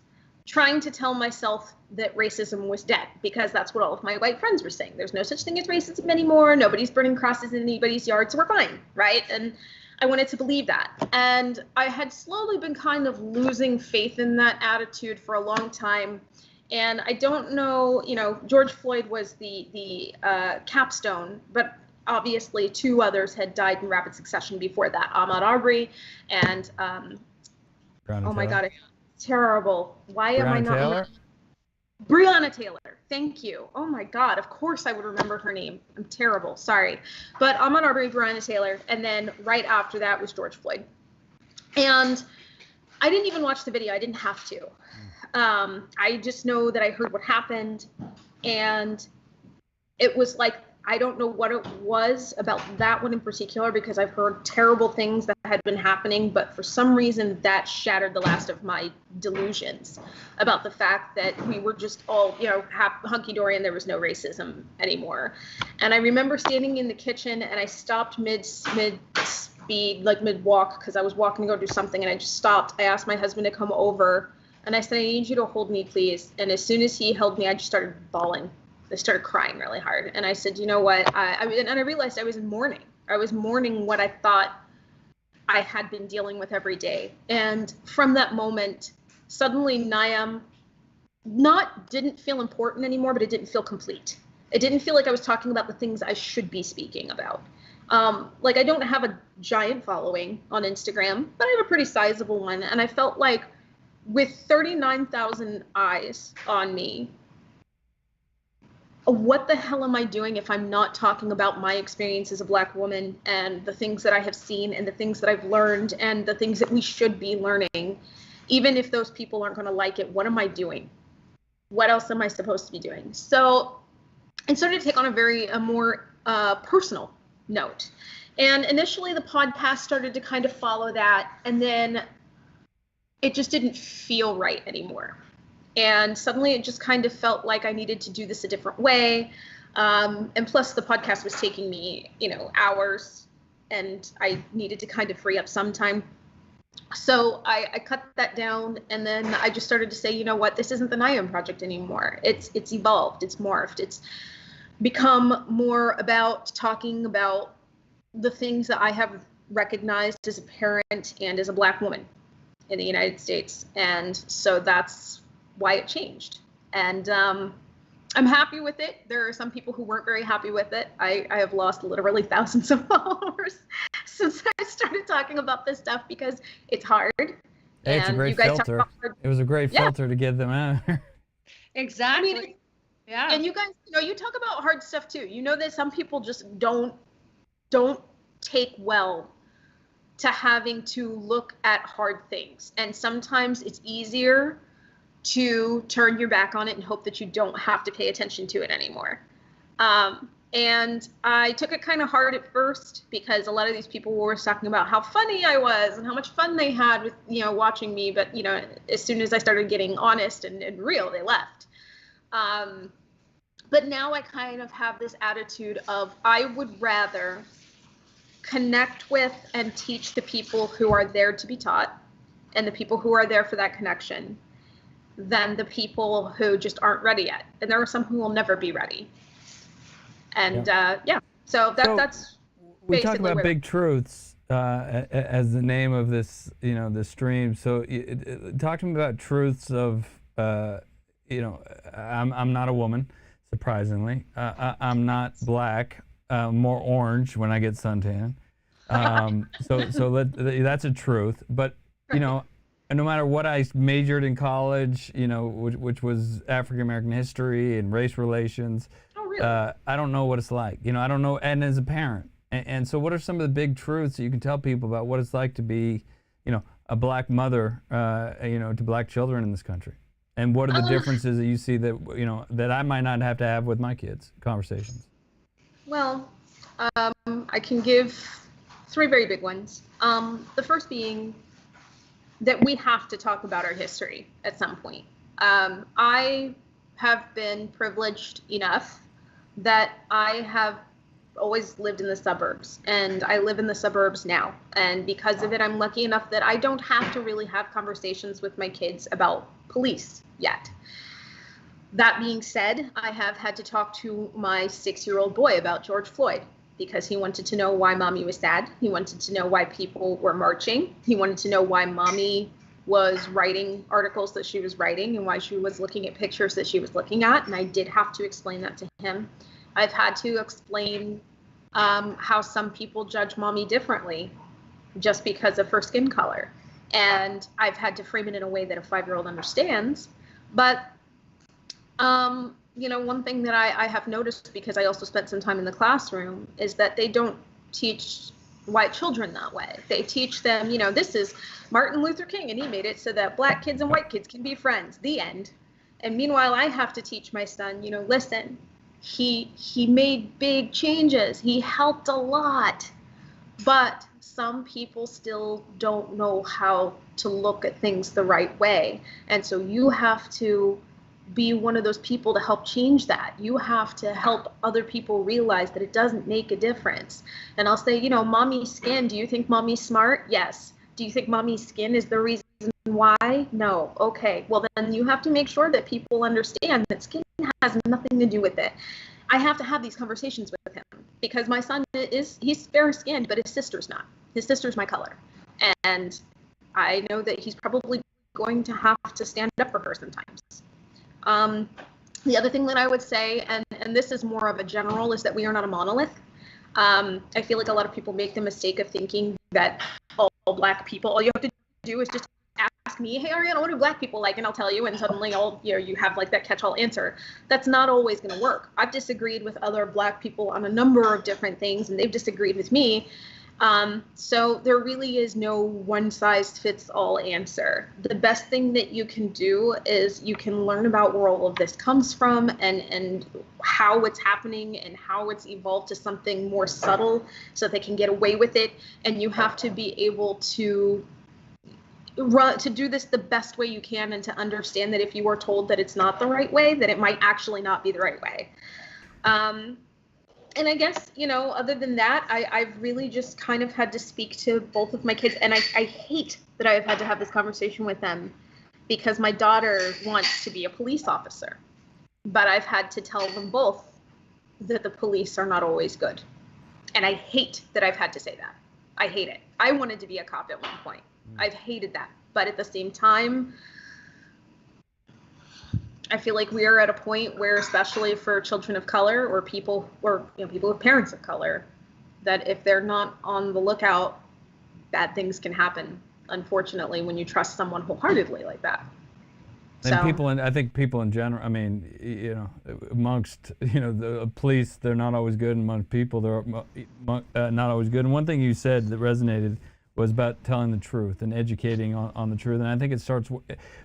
trying to tell myself that racism was dead, because that's what all of my white friends were saying. There's no such thing as racism anymore. Nobody's burning crosses in anybody's yard, so we're fine, right? And I wanted to believe that. And I had slowly been kind of losing faith in that attitude for a long time. And I don't know, you know, George Floyd was the capstone, but obviously two others had died in rapid succession before that. Ahmaud Arbery and, oh my God, it's terrible. Why am I not? Taylor? Breonna Taylor. Thank you. Oh my God. Of course I would remember her name. I'm terrible. Sorry. But Ahmaud Arbery, Breonna Taylor. And then right after that was George Floyd. And I didn't even watch the video. I didn't have to. I just know that I heard what happened. And it was like, I don't know what it was about that one in particular, because I've heard terrible things that had been happening, but for some reason that shattered the last of my delusions about the fact that we were just all, you know, hunky-dory and there was no racism anymore. And I remember standing in the kitchen and I stopped mid be like mid-walk because I was walking to go do something, and I just stopped. I asked my husband to come over, and I said, I need you to hold me, please. And as soon as he held me, I just started bawling. I started crying really hard. And I said, you know what? And I realized I was in mourning. I was mourning what I thought I had been dealing with every day. And from that moment, suddenly NYAM didn't feel important anymore, but it didn't feel complete. It didn't feel like I was talking about the things I should be speaking about. Like, I don't have a giant following on Instagram, but I have a pretty sizable one. And I felt like with 39,000 eyes on me, what the hell am I doing if I'm not talking about my experience as a Black woman and the things that I have seen and the things that I've learned and the things that we should be learning? Even if those people aren't going to like it, what am I doing? What else am I supposed to be doing? So it started to take on a more personal note. And initially the podcast started to kind of follow that, and then it just didn't feel right anymore. And suddenly it just kind of felt like I needed to do this a different way. And plus the podcast was taking me, hours, and I needed to kind of free up some time. So I cut that down, and then I just started to say, you know what, this isn't the NYAM project anymore. It's evolved, it's morphed, it's become more about talking about the things that I have recognized as a parent and as a Black woman in the United States. And so that's why it changed. And I'm happy with it. There are some people who weren't very happy with it. I have lost literally thousands of followers since I started talking about this stuff because it's hard. Hey, it's a great filter. It was a great filter to get them out. Exactly. I mean, yeah. And you guys, you talk about hard stuff too. You know that some people just don't take well to having to look at hard things. And sometimes it's easier to turn your back on it and hope that you don't have to pay attention to it anymore. And I took it kind of hard at first because a lot of these people were talking about how funny I was and how much fun they had with, watching me. But, as soon as I started getting honest and real, they left. But now I kind of have this attitude of I would rather connect with and teach the people who are there to be taught and the people who are there for that connection than the people who just aren't ready yet. And there are some who will never be ready. And so that's we talk about big truths as the name of this, this stream. So talk to me about truths of, I'm not a woman, surprisingly. I'm not Black, more orange when I get suntan. So that's a truth. But, no matter what I majored in college, which was African American history and race relations, I don't know what it's like. I don't know, and as a parent. And so what are some of the big truths that you can tell people about what it's like to be, a Black mother, to Black children in this country? And what are the differences that you see that, that I might not have to have with my kids' conversations? Well, I can give 3 very big ones. The first being that we have to talk about our history at some point. I have been privileged enough that I have always lived in the suburbs, and I live in the suburbs now. And because of it, I'm lucky enough that I don't have to really have conversations with my kids about police yet. That being said, I have had to talk to my 6-year-old boy about George Floyd because he wanted to know why mommy was sad. He wanted to know why people were marching. He wanted to know why mommy was writing articles that she was writing and why she was looking at pictures that she was looking at. And I did have to explain that to him. I've had to explain how some people judge mommy differently just because of her skin color. And I've had to frame it in a way that a 5-year-old understands. But one thing that I have noticed, because I also spent some time in the classroom, is that they don't teach white children that way. They teach them, this is Martin Luther King, and he made it so that Black kids and white kids can be friends, the end. And meanwhile, I have to teach my son, listen, he made big changes. He helped a lot. But some people still don't know how to look at things the right way. And so you have to be one of those people to help change that. You have to help other people realize that it doesn't make a difference. And I'll say, mommy's skin, do you think mommy's smart? Yes. Do you think mommy's skin is the reason why? No. Okay. Well, then you have to make sure that people understand that skin has nothing to do with it. I have to have these conversations with him because my son he's fair skinned, but his sister's not. His sister's my color. And I know that he's probably going to have to stand up for her sometimes. The other thing that I would say, and this is more of a general, is that we are not a monolith. I feel like a lot of people make the mistake of thinking that all Black people, all you have to do is just ask me, hey, Arianna, what do Black people like? And I'll tell you, and suddenly you have like that catch-all answer. That's not always going to work. I've disagreed with other Black people on a number of different things, and they've disagreed with me. So there really is no one-size-fits-all answer. The best thing that you can do is you can learn about where all of this comes from and how it's happening and how it's evolved to something more subtle so they can get away with it. And you have to be able to do this the best way you can and to understand that if you are told that it's not the right way, that it might actually not be the right way. And I guess, other than that, I've really just kind of had to speak to both of my kids. And I hate that I've had to have this conversation with them because my daughter wants to be a police officer. But I've had to tell them both that the police are not always good. And I hate that I've had to say that. I hate it. I wanted to be a cop at one point. I've hated that. But at the same time, I feel like we are at a point where, especially for children of color or people with parents of color, that if they're not on the lookout, bad things can happen, unfortunately, when you trust someone wholeheartedly like that. And I think people in general, I mean, amongst, the police, they're not always good. Amongst people, they're not always good. And one thing you said that resonated was about telling the truth and educating on the truth. And I think it starts,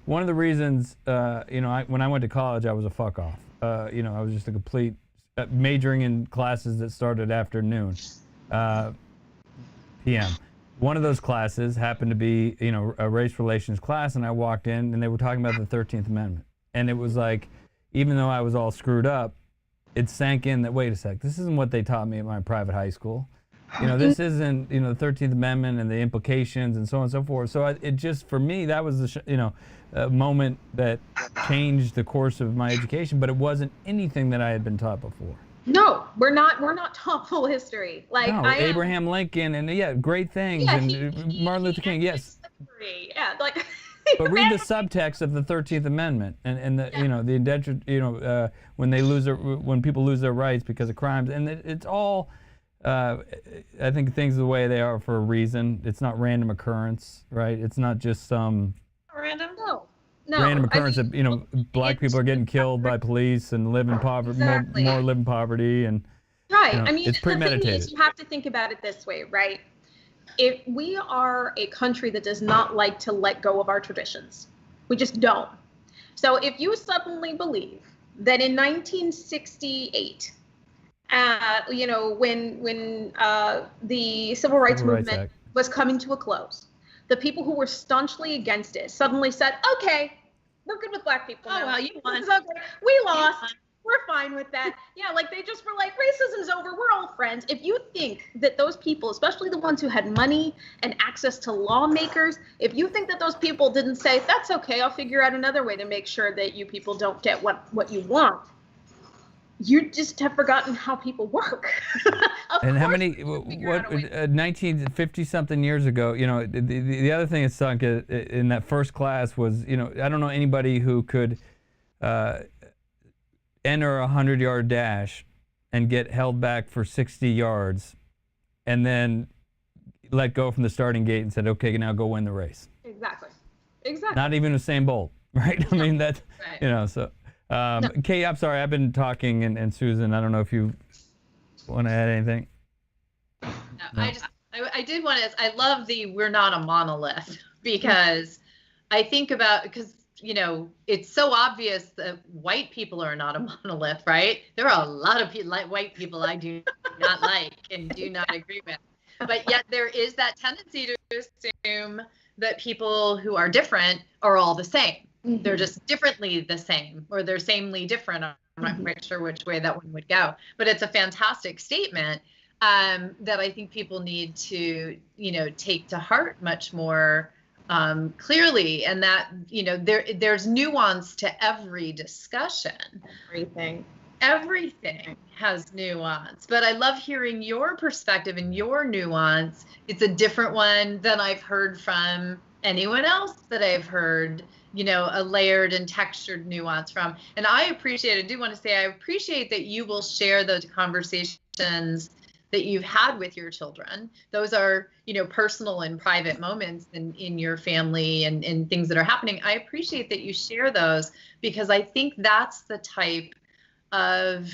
one of the reasons, when I went to college, I was a fuck off. I was just a complete, majoring in classes that started after noon, p.m. One of those classes happened to be, a race relations class, and I walked in and they were talking about the 13th Amendment. And it was like, even though I was all screwed up, it sank in that, wait a sec, this isn't what they taught me at my private high school. This isn't, the 13th Amendment and the implications and so on and so forth. So it just, for me, that was a moment that changed the course of my education, but it wasn't anything that I had been taught before. No, we're not taught full history. Like no, Abraham Lincoln and great things, and Martin Luther King, yes. Yeah, like. But read the subtext of the 13th Amendment and the the indentured when people lose their rights because of crimes, and it's all. I think things are the way they are for a reason. It's not random occurrence, right? It's not just some random. No. Random occurrence that Black people are getting killed by police and live in poverty, Exactly. more live in poverty, and right. it's premeditated. The thing is, you have to think about it this way, right? If we are a country that does not like to let go of our traditions, we just don't. So if you suddenly believe that in 1968. When the Civil Rights Movement was coming to a close, the people who were staunchly against it suddenly said, okay, we're good with Black people now. Oh, well, you won. It's okay. We lost. We're fine with that. Yeah, like they just were like, racism's over. We're all friends. If you think that those people, especially the ones who had money and access to lawmakers, if you think that those people didn't say, that's okay, I'll figure out another way to make sure that you people don't get what you want, you just have forgotten how people work. And how many, 1950 something years ago, the other thing that sunk in that first class was, I don't know anybody who could enter a 100-yard dash and get held back for 60 yards and then let go from the starting gate and said, okay, now go win the race. Exactly. Not even Usain Bolt, right? I mean, that's, right. So. Kate, I'm sorry, I've been talking, and Susan, I don't know if you want to add anything. No. I did want to, I love we're not a monolith, because I think about, because, it's so obvious that white people are not a monolith, right? There are a lot of white people I do not like and do not agree with. But yet there is that tendency to assume that people who are different are all the same. They're just differently the same, or they're samely different. I'm not quite sure which way that one would go, but it's a fantastic statement that I think people need to, take to heart much more clearly, and that, there's nuance to every discussion. Everything has nuance, but I love hearing your perspective and your nuance. It's a different one than I've heard from anyone else that I've heard, a layered and textured nuance from. And I do want to say, I appreciate that you will share those conversations that you've had with your children. Those are, personal and private moments in your family and things that are happening. I appreciate that you share those, because I think that's the type of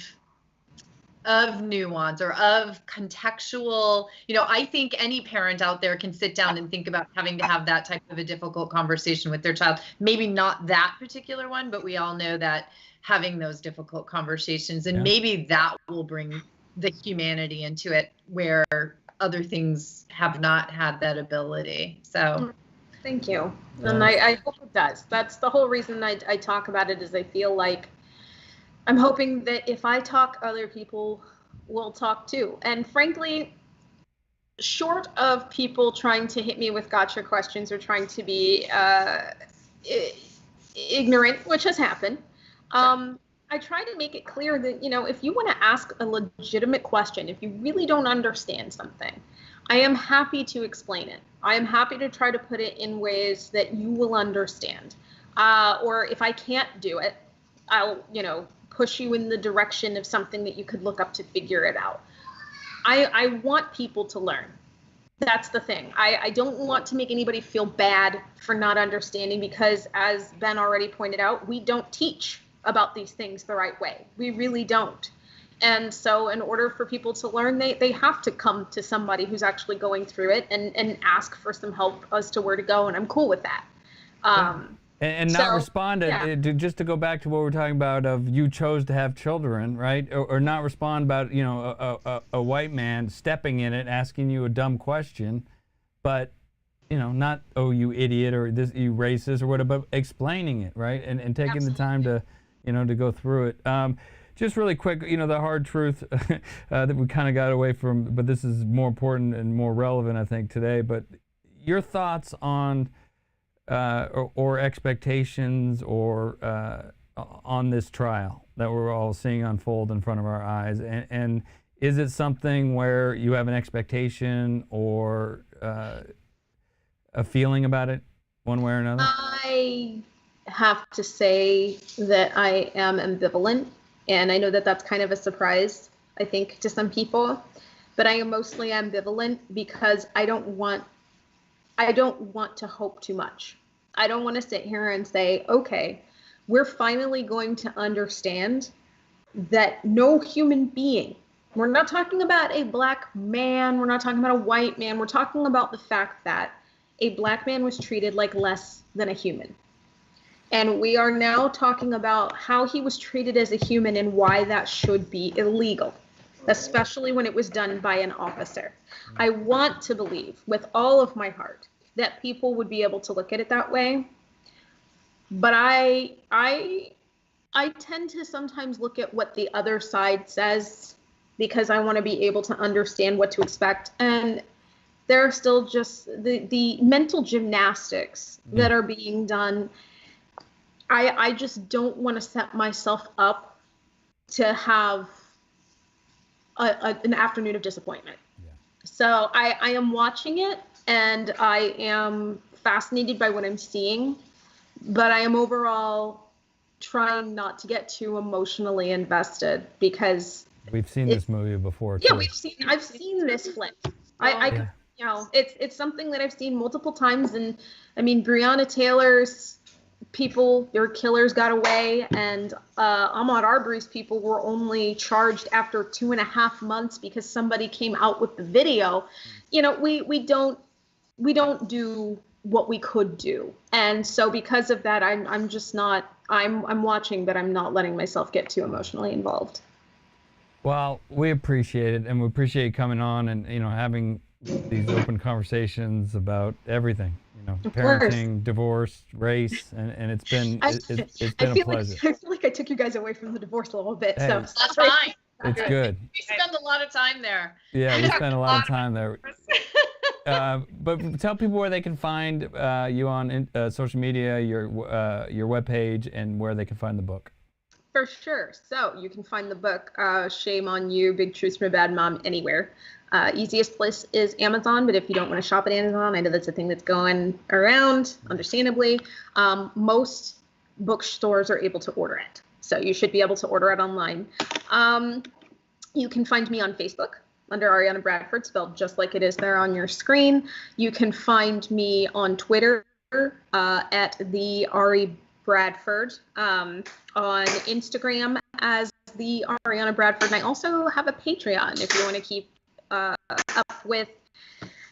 nuance or of contextual, I think any parent out there can sit down and think about having to have that type of a difficult conversation with their child. Maybe not that particular one, but we all know that having those difficult conversations, and maybe that will bring the humanity into it where other things have not had that ability. So thank you. And I hope it does. That's the whole reason I talk about it, is I feel like I'm hoping that if I talk, other people will talk too. And frankly, short of people trying to hit me with gotcha questions or trying to be ignorant, which has happened, I try to make it clear that, if you want to ask a legitimate question, if you really don't understand something, I am happy to explain it. I am happy to try to put it in ways that you will understand. Or if I can't do it, I'll, push you in the direction of something that you could look up to figure it out. I want people to learn. That's the thing. I don't want to make anybody feel bad for not understanding, because as Ben already pointed out, we don't teach about these things the right way. We really don't. And so in order for people to learn, they have to come to somebody who's actually going through it and ask for some help as to where to go. And I'm cool with that. And not respond just to go back to what we're talking about of you chose to have children, right? Or not respond about, a white man stepping in it, asking you a dumb question, but, not, oh, you idiot, or this, you racist, or whatever, but explaining it, right? And taking the time to, to go through it. Just really quick, the hard truth that we kind of got away from, but this is more important and more relevant, I think, today. But your thoughts on or expectations or on this trial that we're all seeing unfold in front of our eyes, and is it something where you have an expectation or a feeling about it one way or another? I have to say that I am ambivalent, and I know that that's kind of a surprise, I think, to some people, but I am mostly ambivalent because I don't want to hope too much. I don't want to sit here and say, okay, we're finally going to understand that no human being, we're not talking about a black man, we're not talking about a white man, we're talking about the fact that a black man was treated like less than a human. And we are now talking about how he was treated as a human and why that should be illegal, especially when it was done by an officer. I want to believe with all of my heart that people would be able to look at it that way. But I tend to sometimes look at what the other side says because I want to be able to understand what to expect. And there are still just the mental gymnastics that are being done. I just don't want to set myself up to have an afternoon of disappointment. Yeah. So I am watching it, and I am fascinated by what I'm seeing, but I am overall trying not to get too emotionally invested because we've seen this movie before. Yeah, I've seen this flick. It's something that I've seen multiple times, and I mean, Breonna Taylor's their killers got away, and Ahmaud Arbery's people were only charged after 2.5 months because somebody came out with the video. We don't do what we could do, and so because of that, I'm just not. I'm watching, but I'm not letting myself get too emotionally involved. Well, we appreciate it, and we appreciate you coming on and having these open conversations about everything. Of parenting, divorce, race, and it's been it's been a pleasure. I feel like I took you guys away from the divorce a little bit. Hey, So That's fine. it's good. We spend a lot of time there. Yeah, we spent a lot of time there. But tell people where they can find you on social media, your webpage, and where they can find the book. For sure. So you can find the book, Shame on You, Big Truths from a Bad Mom, anywhere. Easiest place is Amazon, but if you don't want to shop at Amazon, I know that's a thing that's going around, understandably. Most bookstores are able to order it. So you should be able to order it online. You can find me on Facebook under Arianna Bradford, spelled just like it is there on your screen. You can find me on Twitter at the Ari Bradford, on Instagram as the Arianna Bradford, and I also have a Patreon if you want to keep up with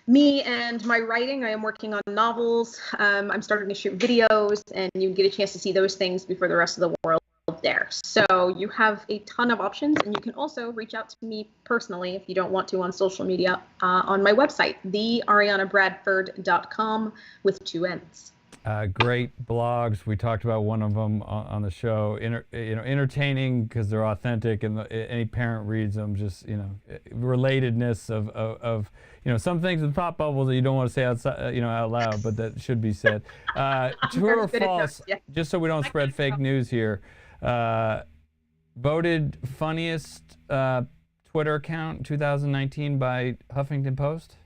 me and my writing. I am working on novels. I'm starting to shoot videos, and you get a chance to see those things before the rest of the world there. So you have a ton of options, and you can also reach out to me personally if you don't want to on social media on my website, theariannabradford.com with 2 N's. Great blogs. We talked about one of them on the show. Entertaining because they're authentic, and any parent reads them. Just relatedness of some things in thought bubbles that you don't want to say outside, out loud, but that should be said. True or false? Just so we don't spread fake news here. Voted funniest Twitter account 2019 by Huffington Post.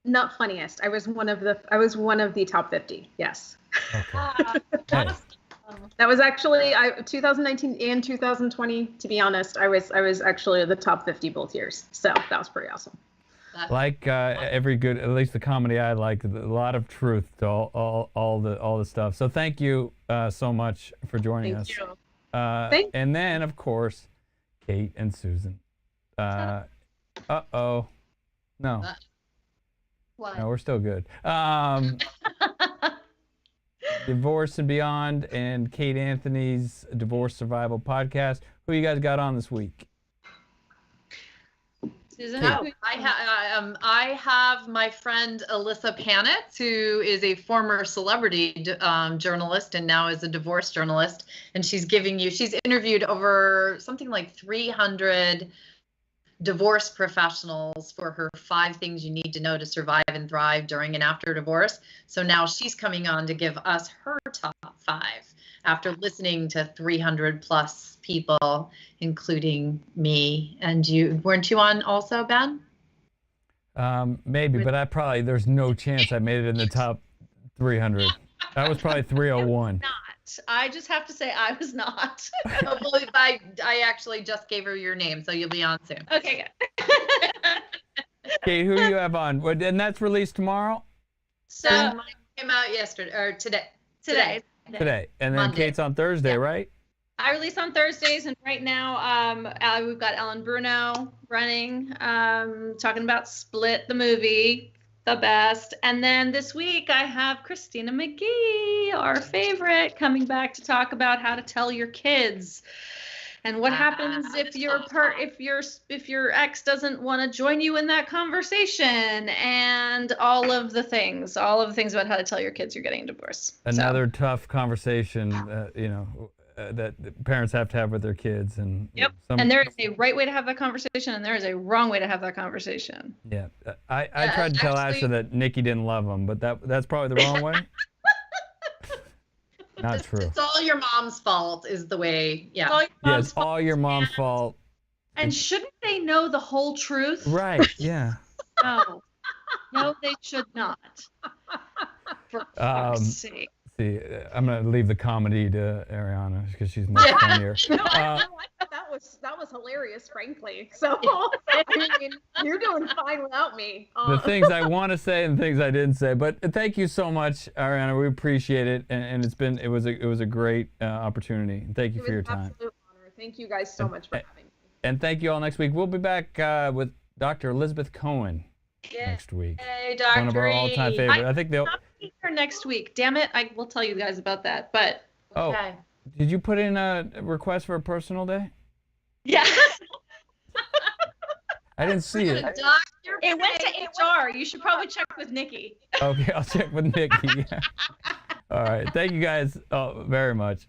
Not funniest. I was one of the top 50. Yes. Okay. That was actually 2019 and 2020. To be honest, I was actually the top 50 both years. So that was pretty awesome. Like every good, at least the comedy I like, a lot of truth to all the stuff. So thank you so much for joining us. Thank you. And then of course, Kate and Susan. No. What? No, we're still good. Divorce and Beyond and Kate Anthony's Divorce Survival Podcast. Who you guys got on this week? Susan? I have my friend Alyssa Panitz, who is a former celebrity journalist and now is a divorce journalist. And she's interviewed over something like 300 divorce professionals for her 5 things you need to know to survive and thrive during and after divorce. So now she's coming on to give us her top 5 after listening to 300 plus people, including me and you. Weren't you on also, Ben? Maybe, but there's no chance I made it in the top 300. That was probably 301. I just have to say I was not. I actually just gave her your name, so you'll be on soon. Okay, good. Kate, who do you have on? And that's released tomorrow? So mine came out yesterday, or today. Today. Today. And then Monday. Kate's on Thursday, right? I release on Thursdays, and right now we've got Ellen Bruno running, talking about Split, the movie. The best. And then this week I have Christina McGee, our favorite, coming back to talk about how to tell your kids and what happens if your ex doesn't want to join you in that conversation, and all of the things about how to tell your kids you're getting a divorce. Another tough conversation, that parents have to have with their kids. And yep. And there is a right way to have that conversation, and there is a wrong way to have that conversation. Yeah. I tried to tell Asher that Nikki didn't love him, but that's probably the wrong way. Not true. It's all your mom's fault is the way. Yeah. It's all your mom's fault. And shouldn't they know the whole truth? Right. Yeah. No, they should not. For fuck's sake. See, I'm gonna leave the comedy to Arianna because she's much funnier. That was hilarious, frankly. So I mean, you're doing fine without me. The things I want to say and things I didn't say, but thank you so much, Arianna. We appreciate it, and it was a great opportunity. Thank you for your time. Absolute honor. Thank you guys so much for having me. And thank you all next week. We'll be back with Dr. Elizabeth Cohen next week. Hey, Dr. One of our all-time favorites. I think they'll. Here next week. Damn it! I will tell you guys about that. But okay. Did you put in a request for a personal day? Yeah. I didn't see it. It went to HR. You should probably check with Nikki. Okay, I'll check with Nikki. All right. Thank you guys very much.